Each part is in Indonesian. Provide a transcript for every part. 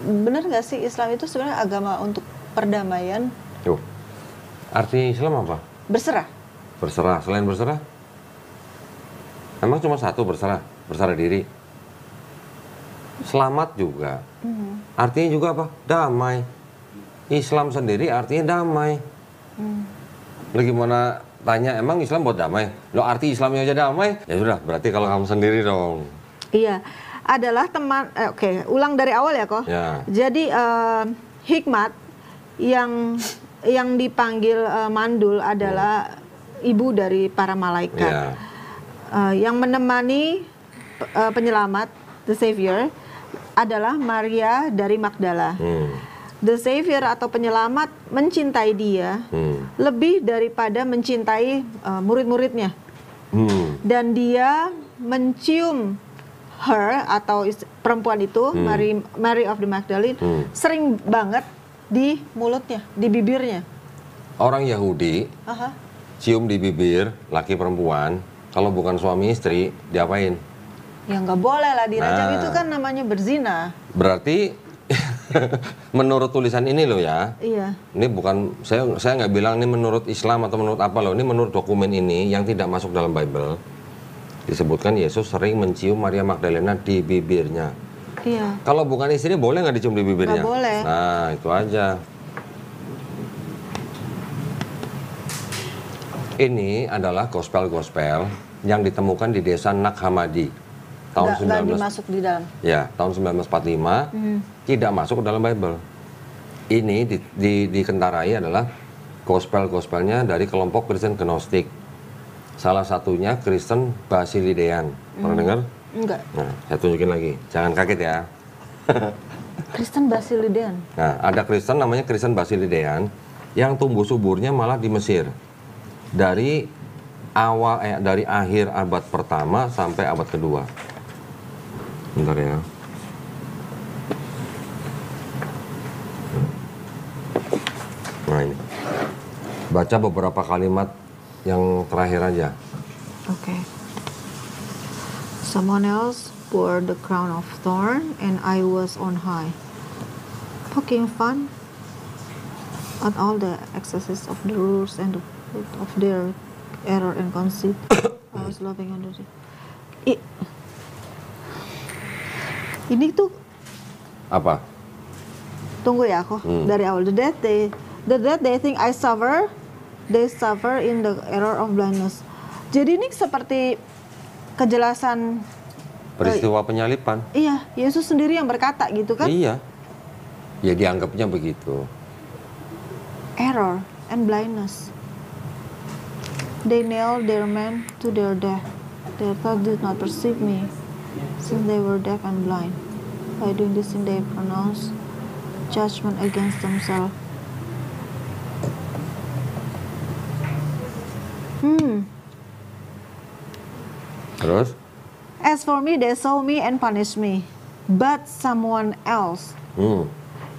benar nggak sih Islam itu sebenarnya agama untuk perdamaian? Tuh, arti Islam apa? Berserah. Berserah. Selain berserah? Emang cuma satu berserah diri. Selamat juga. Artinya juga apa? Damai. Islam sendiri artinya damai. Lagi mana tanya, emang Islam buat damai? Lo arti Islamnya aja damai? Ya sudah, berarti kalau kamu sendiri dong. Iya, adalah teman. Oke, ulang dari awal ya kok. Ya. Jadi hikmat yang dipanggil mandul adalah ibu dari para malaikat. Ya. Yang menemani penyelamat, the Savior, adalah Maria dari Magdala. The Savior atau penyelamat mencintai dia lebih daripada mencintai murid-muridnya. Dan dia mencium her atau perempuan itu, Mary of the Magdalene, sering banget di mulutnya, di bibirnya. Orang Yahudi cium di bibir laki perempuan, kalau bukan suami istri diapain? Ya nggak boleh lah, dirajam. Nah. Itu kan namanya berzina. Berarti menurut tulisan ini loh ya. Iya. Ini bukan, saya nggak bilang ini menurut Islam atau menurut apa loh. Ini menurut dokumen ini yang tidak masuk dalam Bible. Disebutkan Yesus sering mencium Maria Magdalena di bibirnya. Iya. Kalau bukan istri boleh nggak dicium di bibirnya? Nggak boleh. Nah itu aja. Ini adalah gospel-gospel yang ditemukan di desa Nag Hammadi tahun Nggak dimasuk di dalam. Ya, tahun 1945 tidak masuk ke dalam Bible. Ini dikentarai adalah gospel-gospelnya dari kelompok Kristen Gnostik. Salah satunya Kristen Basilidean. Pernah dengar? Enggak. Nah, saya tunjukin lagi. Jangan kaget ya. Kristen Basilidean. Nah, ada Kristen namanya Kristen Basilidean yang tumbuh suburnya malah di Mesir. Dari akhir abad pertama sampai abad kedua. Bentar ya. Nah ini. Baca beberapa kalimat yang terakhir aja. Okay. Someone else bore the crown of thorn and I was on high. Poking fun at all the excesses of the rulers and the fruit of their error and conceit. I was laughing under it. Ini tuh Apa? tunggu ya aku dari awal. The death they think I suffer, they suffer in the error of blindness. Jadi ini seperti kejelasan Peristiwa penyalipan. iya, Yesus sendiri yang berkata gitu kan? Iya. Ya dianggapnya begitu. Error and blindness. They nailed their man to their death. Their thought did not perceive me, since they were deaf and blind. By doing this thing they pronounced judgment against themselves. Terus? As for me, they saw me and punished me, but someone else,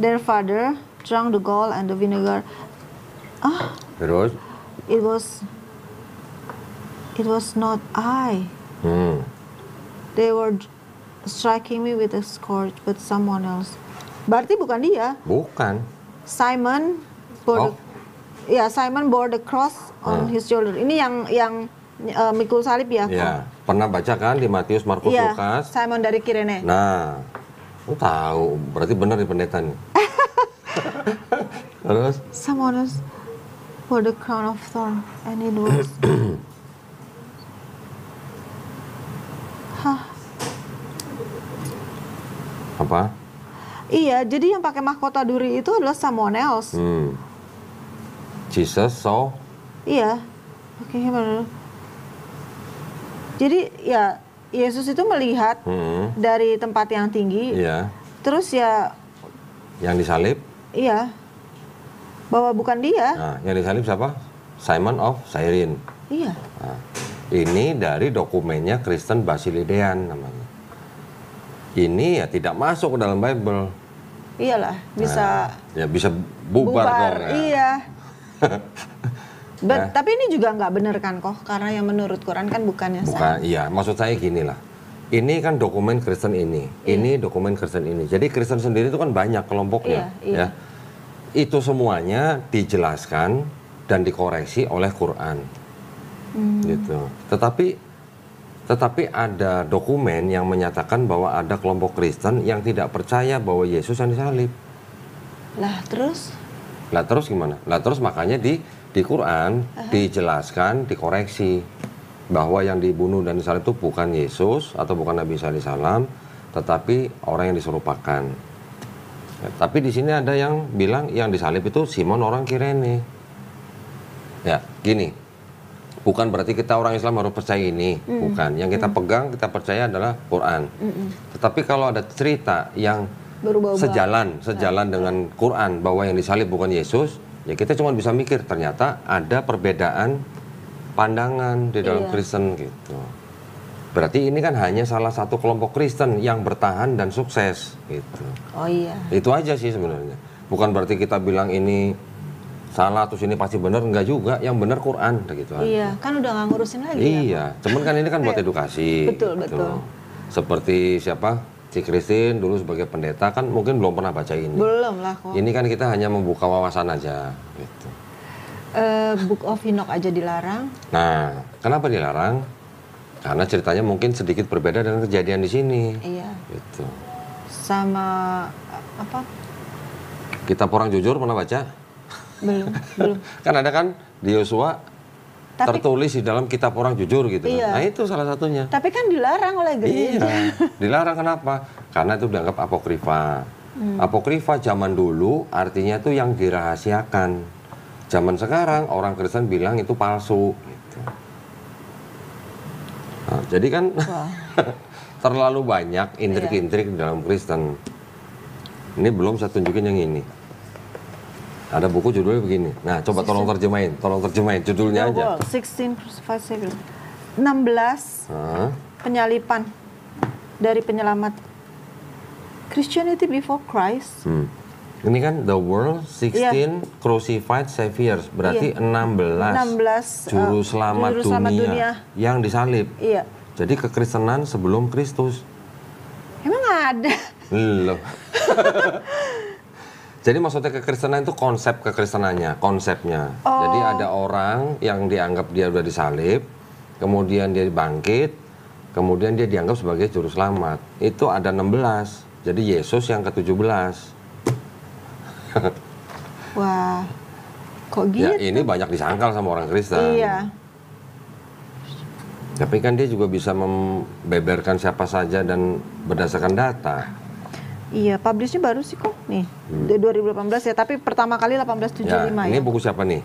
their father, drank the gall and the vinegar. Terus? It was not I. They were striking me with a scourge, but someone else. Berarti bukan dia. Bukan. Simon bore Simon bore the cross on his shoulder. Ini yang mikul salib ya? Ya, pernah baca kan di Matius, Markus, Iya, Lukas? Simon dari Kirene. Nah, lu tahu, berarti benar di pendeta nih. Terus? Someone else bore the crown of thorn, and it was. Apa? Iya, jadi yang pakai mahkota duri itu adalah someone else. Jesus saw. Iya. Oke, gimana? Jadi ya Yesus itu melihat dari tempat yang tinggi. Iya. Terus ya. Yang disalib? Iya. Bahwa bukan dia. Nah, yang disalib siapa? Simon of Cyrene. Iya. Nah, ini dari dokumennya Kristen Basilidean namanya. Ini ya tidak masuk ke dalam Bible. Iyalah, bisa ya bisa bubar dong. Ya. Iya. Tapi ini juga nggak benar kan kok, karena yang menurut Quran kan bukannya bukan. Iya, maksud saya gini lah. ini kan dokumen Kristen ini dokumen Kristen ini. Jadi Kristen sendiri itu kan banyak kelompoknya, ya. Itu semuanya dijelaskan dan dikoreksi oleh Quran, gitu. Tetapi ada dokumen yang menyatakan bahwa ada kelompok Kristen yang tidak percaya bahwa Yesus yang disalib. Lah terus? Lah terus gimana? Lah terus makanya di Quran dijelaskan, dikoreksi bahwa yang dibunuh dan disalib itu bukan Yesus atau bukan Nabi Isa alaihissalam, tetapi orang yang diserupakan. Ya, tapi di sini ada yang bilang yang disalib itu Simon orang Kirene. Ya, gini. Bukan berarti kita orang Islam harus percaya ini, bukan. Yang kita pegang, kita percaya adalah Quran. Tetapi kalau ada cerita yang sejalan dengan Quran bahwa yang disalib bukan Yesus, ya kita cuma bisa mikir ternyata ada perbedaan pandangan di dalam Kristen gitu. Berarti ini kan hanya salah satu kelompok Kristen yang bertahan dan sukses gitu. Oh iya. Itu aja sih sebenarnya. Bukan berarti kita bilang ini salah terus ini pasti benar, enggak juga. Yang benar Quran gitu. Iya, kan udah nggak ngurusin lagi. Iya, cuman kan ini kan buat edukasi. Betul, gitu. betul. Seperti siapa? Si Christine dulu sebagai pendeta kan mungkin belum pernah baca ini. Belum lah kok. Ini kan kita hanya membuka wawasan aja gitu. Book of Enoch aja dilarang. Nah, kenapa dilarang? Karena ceritanya mungkin sedikit berbeda dengan kejadian di sini. Iya. Gitu. Sama apa? Kitab Orang Jujur pernah baca? Belum. Kan ada kan di Yosua tertulis di dalam Kitab Orang Jujur gitu. Iya. Nah itu salah satunya. Tapi kan dilarang oleh gereja. Iya, dilarang kenapa? Karena itu dianggap apokrifa. Apokrifa zaman dulu artinya itu yang dirahasiakan. Zaman sekarang orang Kristen bilang itu palsu. Gitu. Nah, jadi kan terlalu banyak intrik-intrik di dalam Kristen. Ini belum saya tunjukin yang ini. Ada buku judulnya begini. Nah, coba tolong terjemahin judulnya aja. 16 crucified 16 penyalipan dari penyelamat. Christianity before Christ. Ini kan the world 16 crucified saviors, berarti 16 juru selamat dunia yang disalib. Iya. Jadi kekristenan sebelum Kristus. Emang ada? Loh. Jadi maksudnya kekristenan itu konsep kekristenannya, konsepnya. Jadi ada orang yang dianggap dia udah disalib, kemudian dia bangkit, kemudian dia dianggap sebagai juru selamat. Itu ada 16. Jadi Yesus yang ke-17. Wah, kok gitu? Ya ini banyak disangkal sama orang Kristen. Iya. Tapi kan dia juga bisa membeberkan siapa saja dan berdasarkan data. Iya, publishnya baru sih kok nih, 2018 ya. Tapi pertama kali 1875 ya. Ini buku siapa nih?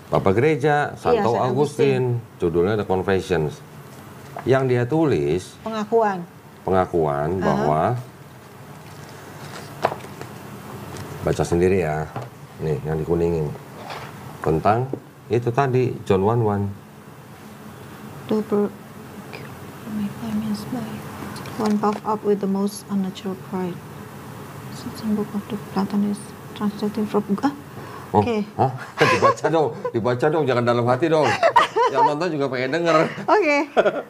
Bapak Gereja, Santo Agustin. Judulnya The Confessions. Yang dia tulis pengakuan bahwa baca sendiri ya, nih yang dikuningin tentang itu tadi John 1:1. One puffed up with the most unnatural pride. Certain book of the Platonist translated from Oke. Dibaca dong, jangan dalam hati dong. Yang nonton juga pengen denger. Oke.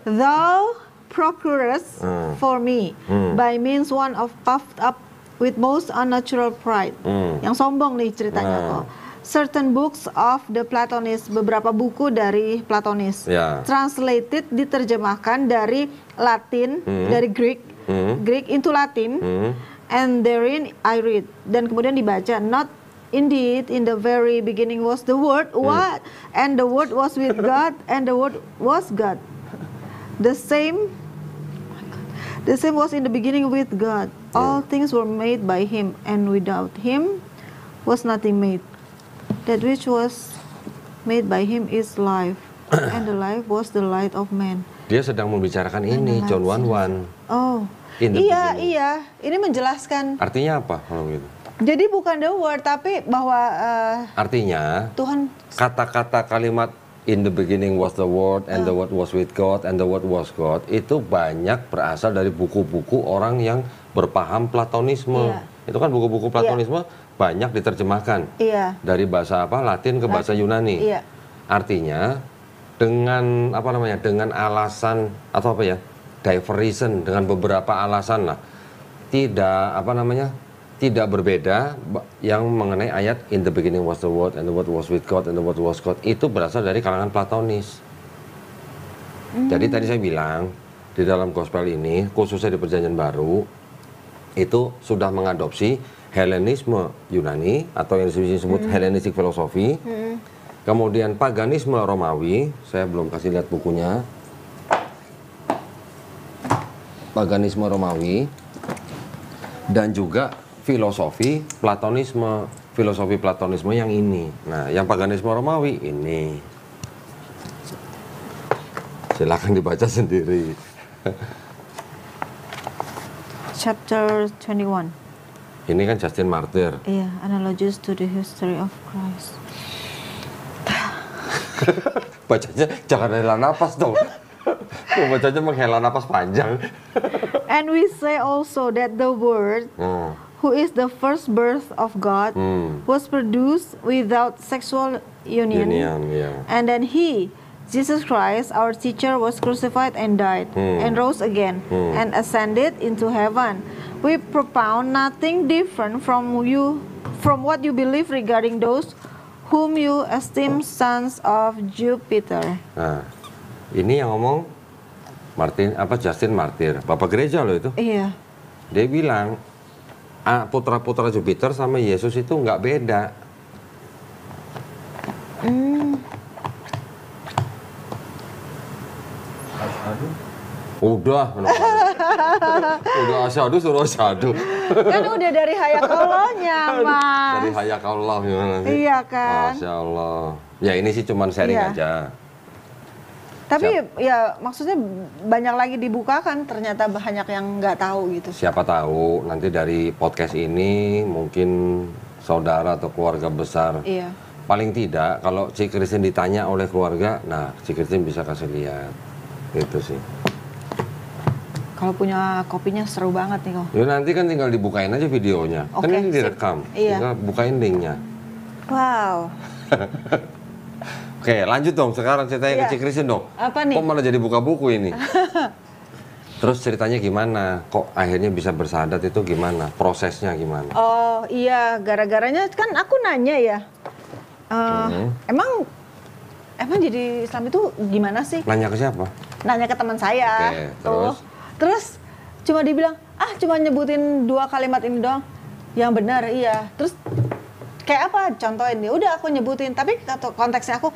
Thou procurest for me by means one of puffed up with most unnatural pride. Yang sombong nih ceritanya kok. Certain books of the Platonists, beberapa buku dari Platonis. Translated, diterjemahkan dari Latin, dari Greek into Latin. And therein I read. Dan kemudian dibaca, not indeed in the very beginning was the Word. What? And the Word was with God, and the Word was God. The same was in the beginning with God. All things were made by Him, and without Him was nothing made. That which was made by Him is life, and the life was the light of man. Dia sedang membicarakan ini, John 1:1. Oh, iya. Ini menjelaskan. Artinya apa kalau gitu? Jadi bukan the word, tapi bahwa artinya Tuhan, kata-kata kalimat in the beginning was the word, and the word was with God, and the word was God, itu banyak berasal dari buku-buku orang yang berpaham Platonisme. Itu kan buku-buku Platonisme banyak diterjemahkan dari bahasa Latin ke bahasa Yunani. Artinya dengan dengan alasan atau diversion dengan beberapa alasan lah. Tidak berbeda yang mengenai ayat in the beginning was the word and the word was with God and the word was God, itu berasal dari kalangan Platonis. Jadi tadi saya bilang di dalam gospel ini, khususnya di Perjanjian Baru, itu sudah mengadopsi Helenisme Yunani atau yang disebut Hellenistic philosophy. Kemudian paganisme Romawi, saya belum kasih lihat bukunya. Paganisme Romawi dan juga filosofi Platonisme, filosofi Platonisme yang ini. Nah, yang paganisme Romawi ini. Silakan dibaca sendiri. Chapter 21. Ini kan Justin Martyr. Iya, analogies to the history of Christ. Bacanya jangan hela napas dong. Bacanya menghela napas panjang. And we say also that the Word, who is the first birth of God, was produced without sexual union. Yeah. And then He, Jesus Christ, our teacher, was crucified and died, and rose again, and ascended into heaven. We propound nothing different from what you believe regarding those whom you esteem sons of Jupiter. Nah, ini yang ngomong Justin Martyr, Bapak Gereja loh itu. Iya. Dia bilang putra-putra Jupiter sama Yesus itu nggak beda. Udah asyhadu suruh asyhadu. Kan udah dari hayakalahnya, Mas. Dari hayakallah gimana sih? Iya kan. Masya Allah. Ya ini sih cuman sharing aja. Tapi ya maksudnya banyak lagi dibukakan, ternyata banyak yang nggak tahu gitu. Siapa tahu nanti dari podcast ini mungkin saudara atau keluarga besar. Iya. Paling tidak kalau Ci Christine ditanya oleh keluarga, nah Ci Christine bisa kasih lihat. Gitu sih. Kalau punya kopinya seru banget nih kok. Ya nanti kan tinggal dibukain aja videonya. Kan ini direkam. Iya. Tinggal bukain linknya. Wow. Oke, lanjut dong. Sekarang ceritanya ke Ci Christine dong. Apa nih? Kok malah jadi buka buku ini? Terus ceritanya gimana? Kok akhirnya bisa bersahadat itu gimana? Prosesnya gimana? Oh iya, gara-garanya kan aku nanya ya. Emang jadi Islam itu gimana sih? Nanya ke siapa? Nanya ke teman saya. Oke, terus? Terus cuma dibilang, cuma nyebutin 2 kalimat ini doang. Yang benar, iya. Terus kayak apa? Contohin nih. Udah aku nyebutin, tapi konteksnya aku,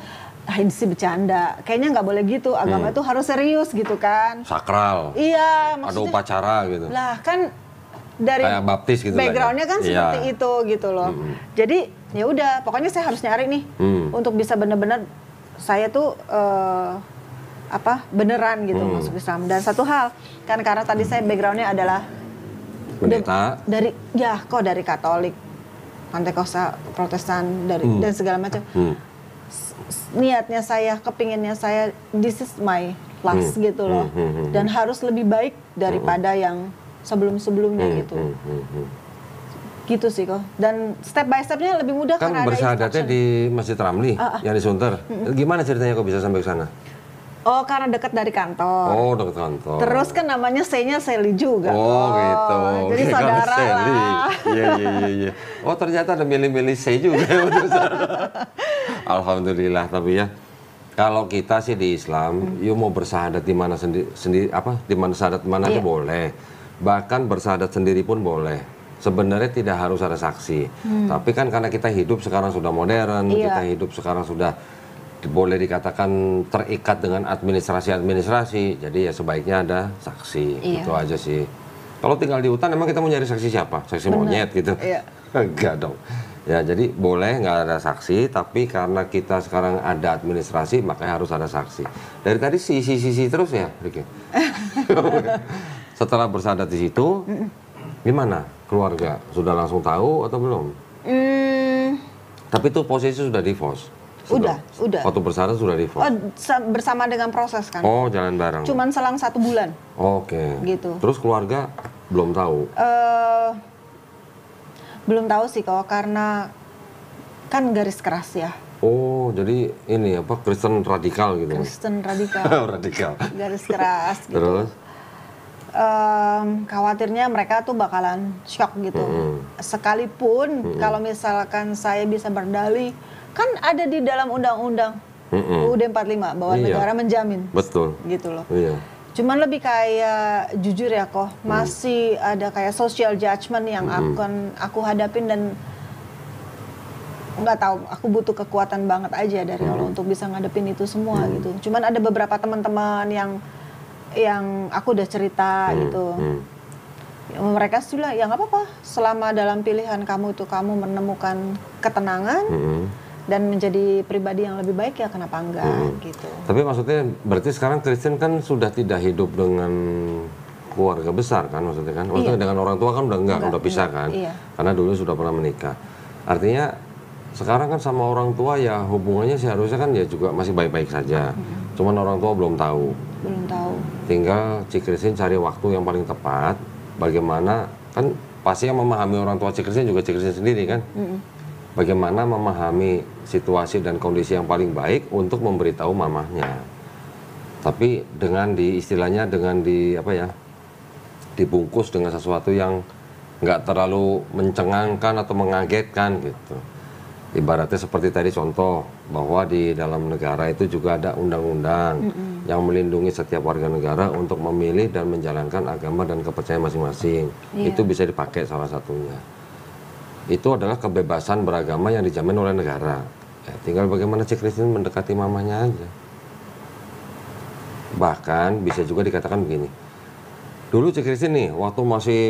ini sih bercanda. Kayaknya nggak boleh gitu. Agama itu harus serius gitu kan. Sakral. Iya, maksudnya. Ada upacara gitu. Lah kan dari kayak baptis gitu. Backgroundnya kan seperti itu gitu loh. Jadi ya udah, pokoknya saya harus nyari nih untuk bisa benar-benar saya tuh beneran gitu masuk Islam. Dan satu hal kan karena tadi saya backgroundnya adalah pendeta dari Katolik, Pentakosta, Protestan dan segala macam. Niatnya saya, kepinginnya saya, this is my class gitu loh. Dan harus lebih baik daripada yang sebelum-sebelumnya gitu. Gitu sih kok. Dan step by stepnya lebih mudah kan karena ada bersahadatnya di Masjid Ramli yang di Sunter. Gimana ceritanya kok bisa sampai ke sana? Oh, karena dekat dari kantor. Oh, dekat kantor. Terus kan namanya Sally juga. Oh, gitu. Jadi saudara lah. Iya. Oh, ternyata ada milih-milih Sally juga. Alhamdulillah, tapi ya kalau kita sih di Islam, mau bersahadat di mana sendiri di mana sahadat mana aja boleh. Bahkan bersahadat sendiri pun boleh. Sebenarnya tidak harus ada saksi. Tapi kan karena kita hidup sekarang sudah modern, kita hidup sekarang sudah boleh dikatakan terikat dengan administrasi, jadi ya sebaiknya ada saksi. Itu aja sih. Kalau tinggal di hutan emang kita mau nyari saksi siapa? Saksi monyet gitu? Enggak dong. Ya jadi boleh nggak ada saksi, tapi karena kita sekarang ada administrasi makanya harus ada saksi. Dari tadi sisi terus ya, Ricky. Setelah bersahadat di situ, gimana keluarga? Sudah langsung tahu atau belum? Tapi itu posisi sudah divorce. Udah. Waktu bersahadat sudah divorce. Bersama dengan proses kan. Oh, jalan bareng. Cuman selang 1 bulan. Oke. Gitu. Terus keluarga belum tahu? Belum tahu sih kok, karena kan garis keras ya. Oh, jadi ini Kristen radikal gitu. Kristen radikal. Radikal. Garis keras gitu. Terus? khawatirnya mereka tuh bakalan shock gitu. Sekalipun kalau misalkan saya bisa berdalih, kan ada di dalam undang-undang UUD 45 bahwa negara menjamin. Betul. Gitu loh. Iya. Cuman lebih kayak jujur ya kok, masih ada kayak social judgment yang akan aku hadapin dan nggak tahu, aku butuh kekuatan banget aja dari Allah untuk bisa ngadepin itu semua gitu. Cuman ada beberapa teman-teman yang aku udah cerita gitu. Ya, mereka sudah ya nggak apa-apa, selama dalam pilihan kamu itu kamu menemukan ketenangan dan menjadi pribadi yang lebih baik, ya kenapa enggak gitu. Tapi maksudnya berarti sekarang Kristen kan sudah tidak hidup dengan keluarga besar kan, maksudnya kan? Maksudnya dengan orang tua kan udah enggak udah pisah kan? Iya. Karena dulu sudah pernah menikah. Artinya sekarang kan sama orang tua ya hubungannya seharusnya kan ya juga masih baik-baik saja. Cuman orang tua belum tahu. Belum tahu. Tinggal Cikrisin cari waktu yang paling tepat. Bagaimana, kan pasti yang memahami orang tua Cikrisin juga Cikrisin sendiri kan? Bagaimana memahami situasi dan kondisi yang paling baik untuk memberitahu mamahnya. Tapi dengan istilahnya dengan dibungkus dengan sesuatu yang nggak terlalu mencengangkan atau mengagetkan gitu. Ibaratnya seperti tadi contoh bahwa di dalam negara itu juga ada undang-undang yang melindungi setiap warga negara untuk memilih dan menjalankan agama dan kepercayaan masing-masing. Itu bisa dipakai salah satunya. Itu adalah kebebasan beragama yang dijamin oleh negara. Ya, tinggal bagaimana Cikrisin mendekati mamanya aja. Bahkan bisa juga dikatakan begini. Dulu Cikrisin nih waktu masih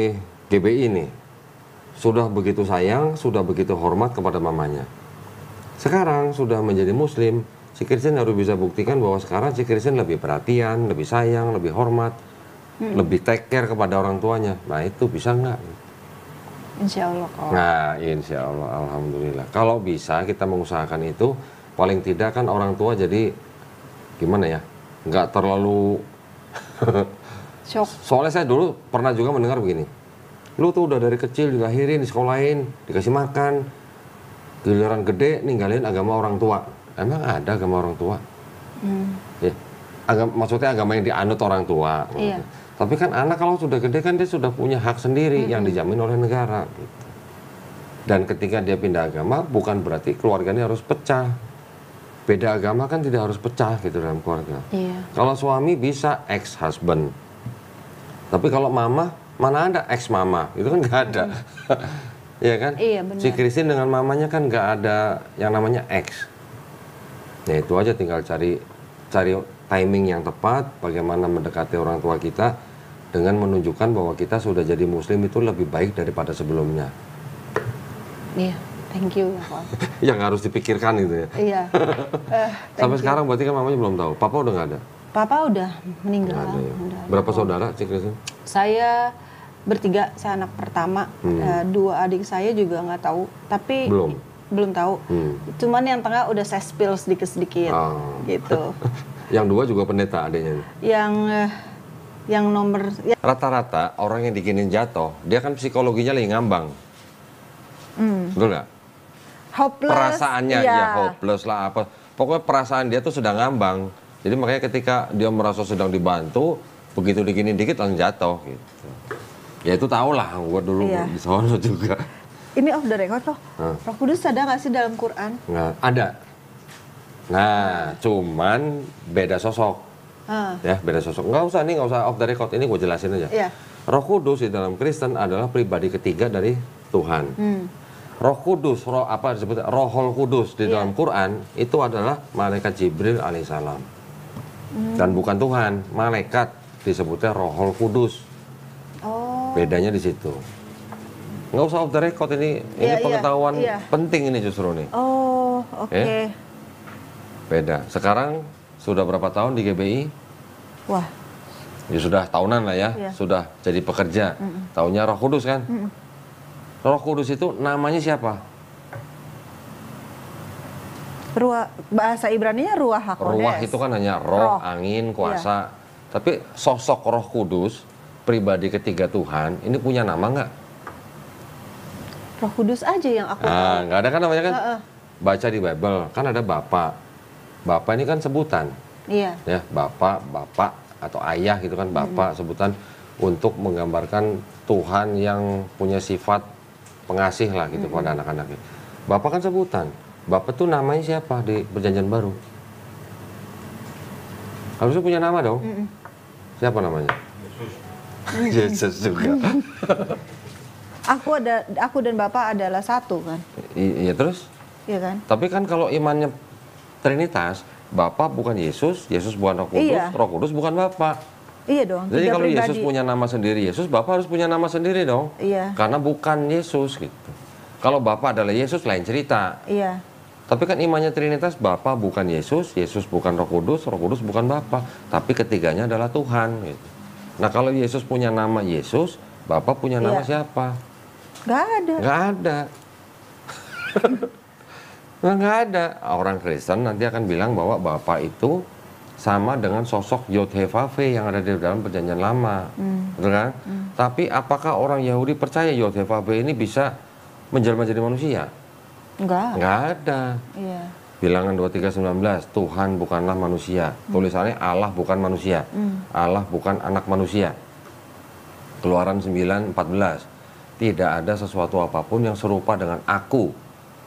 GBI nih, sudah begitu sayang, sudah begitu hormat kepada mamanya. Sekarang sudah menjadi muslim, Cikrisin harus bisa buktikan bahwa sekarang Cikrisin lebih perhatian, lebih sayang, lebih hormat, lebih take care kepada orang tuanya. Nah itu bisa nggak? Insya Allah kok. Nah insya Allah, alhamdulillah. Kalau bisa kita mengusahakan itu, paling tidak kan orang tua jadi gimana ya, nggak terlalu Shock. Soalnya saya dulu pernah juga mendengar begini. Lu tuh udah dari kecil dilahirin, disekolahin, dikasih makan, giliran gede ninggalin agama orang tua. Emang ada agama orang tua? Ya, maksudnya agama yang dianut orang tua. Iya. Tapi kan anak kalau sudah gede kan dia sudah punya hak sendiri yang dijamin oleh negara. Gitu. Dan ketika dia pindah agama bukan berarti keluarganya harus pecah. Beda agama kan tidak harus pecah gitu dalam keluarga. Iya. Kalau suami bisa ex-husband. Tapi kalau mama, mana ada ex-mama, itu kan nggak ada. Iya kan? Iya, benar. Cikrisin dengan mamanya kan nggak ada yang namanya ex. Ya itu aja, tinggal cari timing yang tepat, bagaimana mendekati orang tua kita dengan menunjukkan bahwa kita sudah jadi muslim itu lebih baik daripada sebelumnya. Iya, thank you ya Pak. Yang harus dipikirkan itu ya. Iya. Sampai sekarang berarti kan mamanya belum tahu. Papa udah nggak ada? Papa udah meninggal. Nggak ada ya. Udah. Berapa saudara Cikrisin? Saya bertiga, saya anak pertama. Dua adik saya juga nggak tahu, tapi belum tahu. Cuman yang tengah udah saya spill sedikit-sedikit gitu. Yang dua juga pendeta adiknya. Yang nomor Rata-rata orang yang dikinin jatuh, dia kan psikologinya lagi ngambang. Betul nggak? hopeless. Perasaannya ya hopeless lah apa. Pokoknya perasaan dia tuh sedang ngambang. Jadi makanya ketika dia merasa sedang dibantu, begitu dikinin dikit langsung jatuh gitu. Ya itu tau lah, gue dulu di sono juga. Ini off the record loh. Roh Kudus ada nggak sih dalam Quran? Nggak, ada. Nah, cuman beda sosok. Ya, beda sosok. Nggak usah off the record. Ini gue jelasin aja. Roh Kudus di dalam Kristen adalah pribadi ketiga dari Tuhan. Roh Kudus, apa disebut Rohul Kudus di dalam Quran itu adalah malaikat Jibril alaihissalam. Dan bukan Tuhan, malaikat disebutnya Rohul Kudus. Bedanya di situ. Nggak usah off the record ini pengetahuan penting ini justru nih. Oke. Beda. Sekarang sudah berapa tahun di GBI? Wah. Ya sudah tahunan lah ya, sudah jadi pekerja. Taunya Roh Kudus kan? Roh Kudus itu namanya siapa? Bahasa Ibrani-nya Ruah HaKodes. Ruah itu kan hanya roh, angin, kuasa. Tapi sosok Roh Kudus, pribadi ketiga Tuhan, ini punya nama nggak? Roh Kudus aja yang aku tahu. Nggak ada kan namanya kan? Baca di Bible, kan ada Bapak. Bapak ini kan sebutan. Iya. Ya, Bapak atau ayah gitu kan, Bapak sebutan. untuk menggambarkan Tuhan yang punya sifat pengasih lah gitu pada anak-anaknya. Bapa kan sebutan. Bapa tuh namanya siapa di Perjanjian Baru? Harusnya punya nama dong. Siapa namanya? Yesus juga. Aku dan Bapa adalah satu kan? Iya terus? Iya kan? Tapi kan kalau imannya Trinitas, Bapa bukan Yesus, Yesus bukan Roh Kudus, Iya. Roh Kudus bukan Bapa. Iya dong. Jadi tiga kalau Yesus pribadi. punya nama sendiri Yesus, Bapa harus punya nama sendiri dong. Iya. Karena bukan Yesus gitu. Kalau Bapa adalah Yesus lain cerita. Iya. Tapi kan imannya Trinitas, Bapa bukan Yesus, Yesus bukan Roh Kudus bukan Bapa. Tapi ketiganya adalah Tuhan gitu. Nah kalau Yesus punya nama Yesus, Bapa punya nama Iya. siapa? Gak ada. Nggak ada. Nggak ada. Orang Kristen nanti akan bilang bahwa Bapa itu sama dengan sosok Yod-Heh-Vav-He yang ada di dalam Perjanjian Lama. Betul kan? Tapi apakah orang Yahudi percaya Yod-Heh-Vav-He ini bisa menjelma jadi manusia? Enggak. Nggak ada. Iya. Bilangan 23:19, Tuhan bukanlah manusia. Tulisannya Allah bukan manusia. Allah bukan anak manusia. Keluaran 9:14. Tidak ada sesuatu apapun yang serupa dengan aku,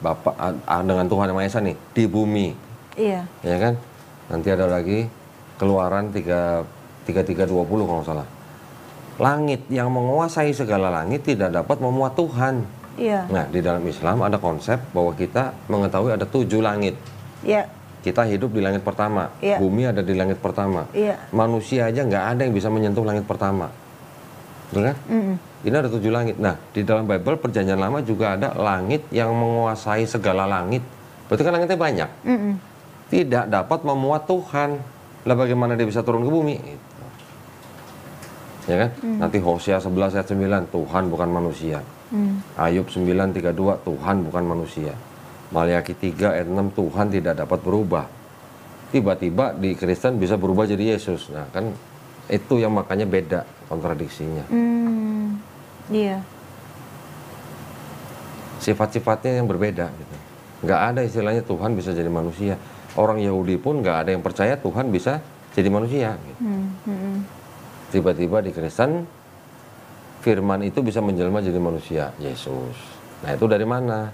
Bapak, dengan Tuhan Yang Maha Esa nih, di bumi. Iya. Ya kan? Nanti ada lagi Keluaran 33:20 kalau nggak salah. Langit yang menguasai segala langit tidak dapat memuat Tuhan. Iya. Nah, di dalam Islam ada konsep bahwa kita mengetahui ada 7 langit. Iya. Kita hidup di langit pertama, Iya. bumi ada di langit pertama. Iya. Manusia aja nggak ada yang bisa menyentuh langit pertama. Betul kan? Ini ada 7 langit. Nah, di dalam Bible Perjanjian Lama juga ada langit yang menguasai segala langit. Berarti kan langitnya banyak. Tidak dapat memuat Tuhan. Lah bagaimana dia bisa turun ke bumi? Gitu. Ya kan? Nanti Hosea 11 ayat 9, Tuhan bukan manusia. Ayub 9:32, Tuhan bukan manusia. Maliaki 3 ayat 6, Tuhan tidak dapat berubah. Tiba-tiba di Kristen bisa berubah jadi Yesus. Nah, kan itu yang makanya beda kontradiksinya. Iya. Sifat-sifatnya yang berbeda gitu. Nggak ada istilahnya Tuhan bisa jadi manusia. Orang Yahudi pun nggak ada yang percaya Tuhan bisa jadi manusia gitu. Tiba-tiba di Kristen firman itu bisa menjelma jadi manusia, Yesus. Nah, itu dari mana?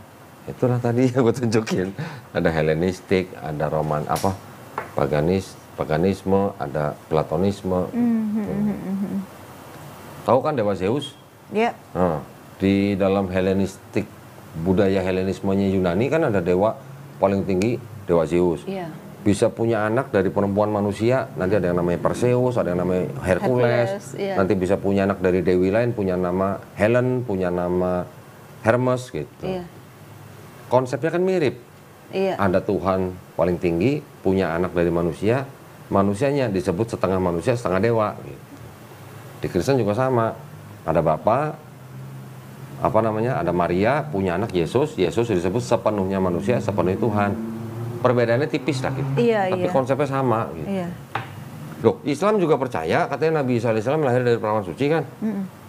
Itulah tadi yang gue tunjukin. Ada Helenistik, ada Roman paganisme, ada Platonisme. Tahu kan dewa Zeus? Iya. Nah, di dalam Helenistik, budaya Helenismenya Yunani kan ada dewa paling tinggi, dewa Zeus. Iya. Bisa punya anak dari perempuan manusia, nanti ada yang namanya Perseus, ada yang namanya Hercules, iya. nanti bisa punya anak dari dewi lain, punya nama Helen, punya nama Hermes gitu. Iya. Konsepnya kan mirip. Iya. Ada Tuhan paling tinggi, punya anak dari manusia, manusianya disebut setengah manusia, setengah dewa. Gitu. Di Kristen juga sama, ada Bapa, ada Maria, punya anak Yesus, Yesus disebut sepenuhnya manusia, sepenuhnya Tuhan. Perbedaannya tipis lah gitu. Iya, Tapi iya. konsepnya sama gitu. Iya. Loh, Islam juga percaya katanya Nabi Isa alaihissalam lahir dari perawan suci kan?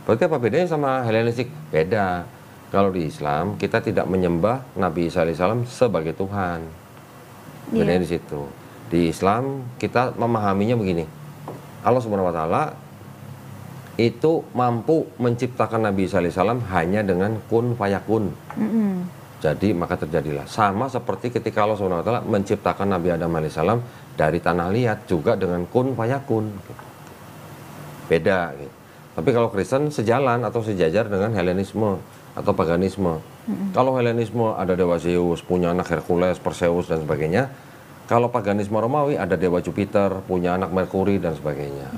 Berarti apa bedanya sama Helenistik? Beda. Kalau di Islam kita tidak menyembah Nabi Isa alaihissalam sebagai Tuhan. Bedanya di situ. Di Islam kita memahaminya begini. Allah Subhanahu wa taala itu mampu menciptakan Nabi Isa alaihissalam hanya dengan kun fayakun. Jadi maka terjadilah. Sama seperti ketika Allah Subhanahu wa taala menciptakan Nabi Adam alaihissalam dari tanah liat juga dengan kun fayakun. Beda gitu. Tapi kalau Kristen sejalan atau sejajar dengan Helenisme atau paganisme. Kalau Helenisme ada dewa Zeus, punya anak Hercules, Perseus dan sebagainya. Kalau paganisme Romawi ada dewa Jupiter, punya anak Merkuri dan sebagainya.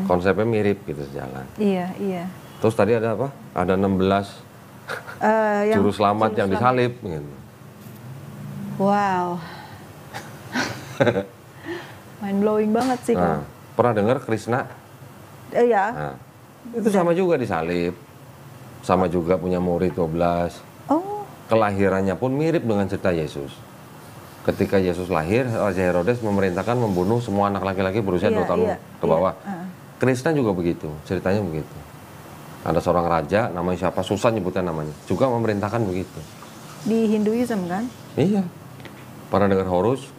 Konsepnya mirip gitu sejalan. Iya, iya. Terus tadi ada apa? Ada 16 juru selamat yang disalib gitu. Wow. Mind blowing banget sih Nah, Kak. pernah dengar Krishna? Iya. Nah, itu sama juga disalib. Sama juga punya murid 12. Oh, Kelahirannya pun mirip dengan cerita Yesus. Ketika Yesus lahir, Raja Herodes memerintahkan membunuh semua anak laki-laki berusia 2 tahun ke bawah. Krishna juga begitu, ceritanya begitu. Ada seorang raja, namanya siapa, susah nyebutnya namanya, juga memerintahkan begitu. di Hinduism kan? Iya. Pernah dengar Horus?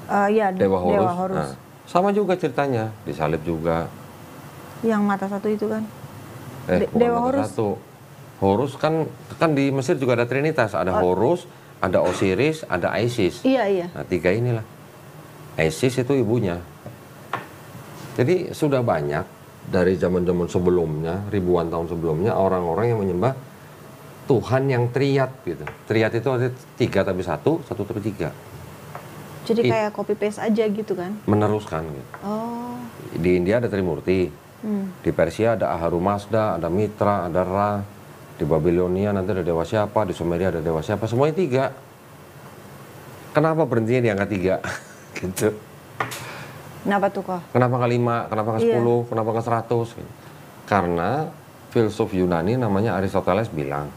Iya, Dewa Horus. Horus. Nah, sama juga ceritanya, disalib juga. Yang mata satu itu kan? Bukan Dewa mata Horus. satu. Horus kan di Mesir juga ada Trinitas, ada Horus, ada Osiris, ada Isis. Iya. Nah, 3 inilah. Isis itu ibunya. Jadi sudah banyak dari zaman-zaman sebelumnya, ribuan tahun sebelumnya, orang-orang yang menyembah Tuhan yang triad gitu. Triad itu ada 3 tapi satu tapi 3. Jadi kayak copy paste aja gitu kan? Meneruskan gitu. Oh. Di India ada Trimurti. Di Persia ada Ahura Mazda, ada Mitra, ada Ra. Di Babilonia nanti ada dewa siapa, di Sumeria ada dewa siapa, semuanya 3. Kenapa berhentinya di angka 3? Gitu. Kenapa tuh kok? Kenapa ke 5, kenapa ke 10, kenapa ke 100? Gitu. Karena filsuf Yunani namanya Aristoteles bilang,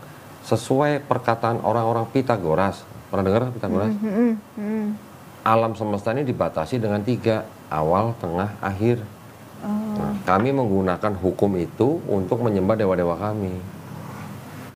sesuai perkataan orang-orang Pitagoras, pernah dengar Pitagoras? Alam semesta ini dibatasi dengan 3, awal, tengah, akhir. Nah, kami menggunakan hukum itu untuk menyembah dewa-dewa kami.